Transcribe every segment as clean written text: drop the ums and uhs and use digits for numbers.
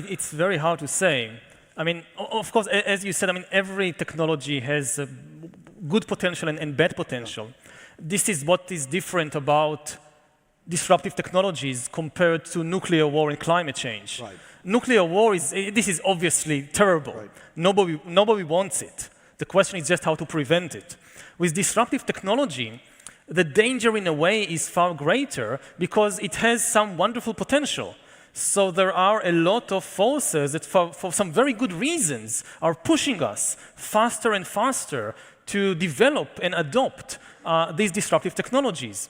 it's very hard to say. I mean, of course, as you said, I mean, every technology has good potential and bad potential. This is what is different about disruptive technologies compared to nuclear war and climate change. Right. Nuclear war this is obviously terrible. Right. Nobody wants it. The question is just how to prevent it. With disruptive technology, the danger in a way is far greater because it has some wonderful potential. So there are a lot of forces that for some very good reasons are pushing us faster and faster to develop and adopt these disruptive technologies.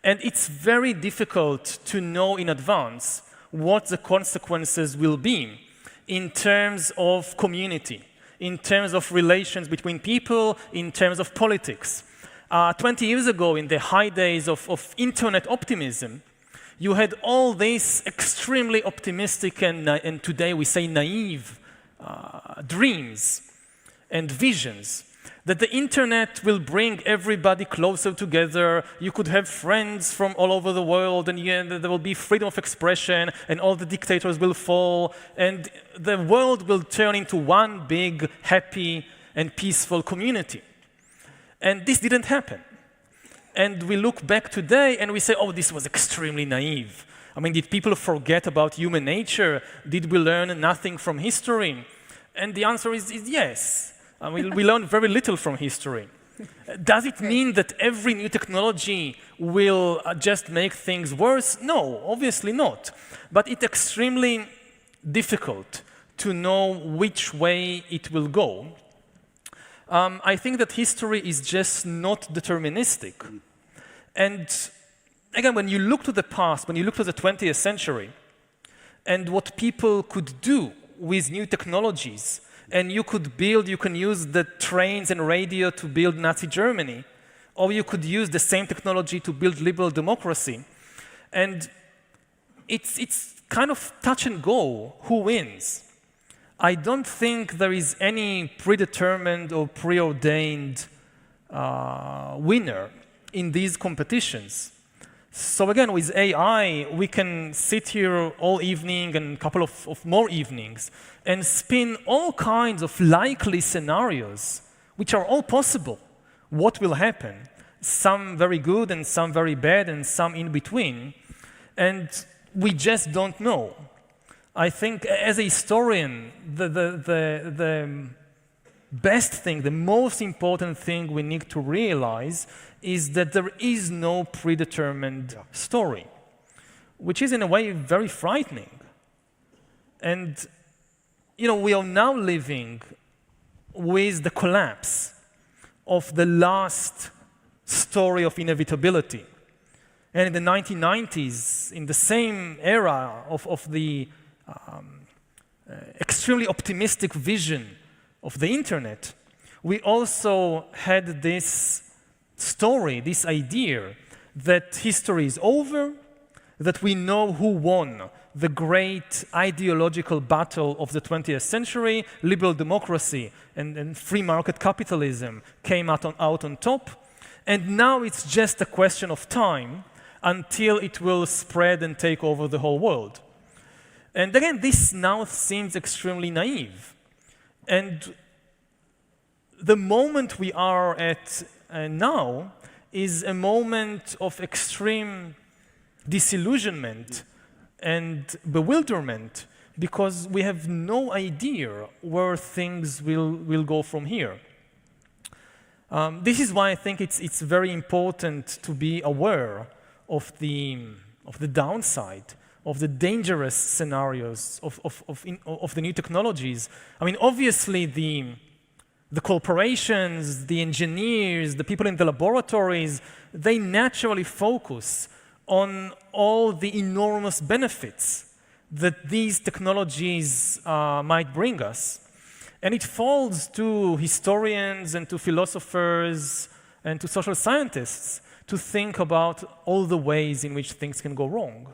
And it's very difficult to know in advance what the consequences will be in terms of community, in terms of relations between people, in terms of politics. 20 years ago, in the high days of internet optimism, you had all these extremely optimistic and today we say naive dreams and visions that the internet will bring everybody closer together. You could have friends from all over the world, and there will be freedom of expression, and all the dictators will fall, and the world will turn into one big, happy, and peaceful community. And this didn't happen. And we look back today and we say, oh, this was extremely naive. I mean, did people forget about human nature? Did we learn nothing from history? And the answer is yes. I mean, we learned very little from history. Does it mean that every new technology will just make things worse? No, obviously not. But it's extremely difficult to know which way it will go. I think that history is just not deterministic. And again, when you look to the past, when you look to the 20th century, and what people could do with new technologies, and you can use the trains and radio to build Nazi Germany, or you could use the same technology to build liberal democracy. And it's kind of touch and go, who wins? I don't think there is any predetermined or preordained winner in these competitions. So again, with AI, we can sit here all evening and a couple of more evenings and spin all kinds of likely scenarios, which are all possible. What will happen? Some very good and some very bad and some in between. And we just don't know. I think as a historian, the best thing, the most important thing we need to realize is that there is no predetermined story, which is in a way very frightening. And we are now living with the collapse of the last story of inevitability. And in the 1990s, in the same era of the extremely optimistic vision of the internet, we also had this story, this idea that history is over, that we know who won the great ideological battle of the 20th century, liberal democracy and free market capitalism came out on top, and now it's just a question of time until it will spread and take over the whole world. And again, this now seems extremely naive. And the moment we are at now is a moment of extreme disillusionment and bewilderment because we have no idea where things will go from here. This is why I think it's very important to be aware of the downside, of the dangerous scenarios of the new technologies. I mean, obviously, the corporations, the engineers, the people in the laboratories, they naturally focus on all the enormous benefits that these technologies might bring us. And it falls to historians and to philosophers and to social scientists to think about all the ways in which things can go wrong.